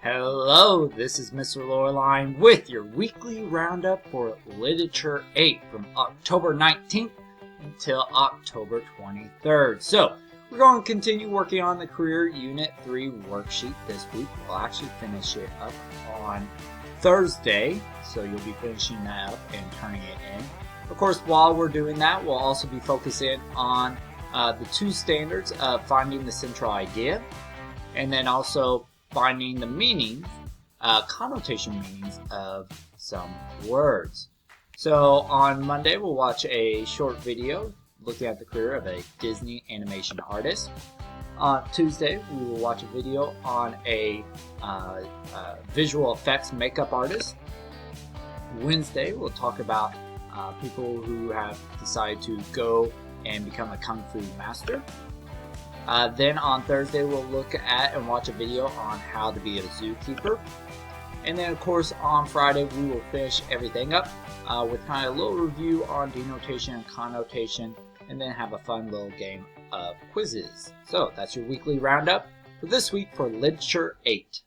Hello, this is Mr. Loreline with your weekly roundup for Literature 8 from October 19th until October 23rd. So, we're going to continue working on the Career Unit 3 worksheet this week. We'll actually finish it up on Thursday, so you'll be finishing that up and turning it in. Of course, while we're doing that, we'll also be focusing on the two standards of finding the central idea and then also finding the meanings, connotation meanings of some words. So on Monday, we'll watch a short video looking at the career of a Disney animation artist. On Tuesday, we will watch a video on a visual effects makeup artist. Wednesday, we'll talk about people who have decided to go and become a Kung Fu master. Then on Thursday, we'll look at and watch a video on how to be a zookeeper. And then, of course, on Friday, we will finish everything up with kind of a little review on denotation and connotation, and then have a fun little game of quizzes. So that's your weekly roundup for this week for Literature 8.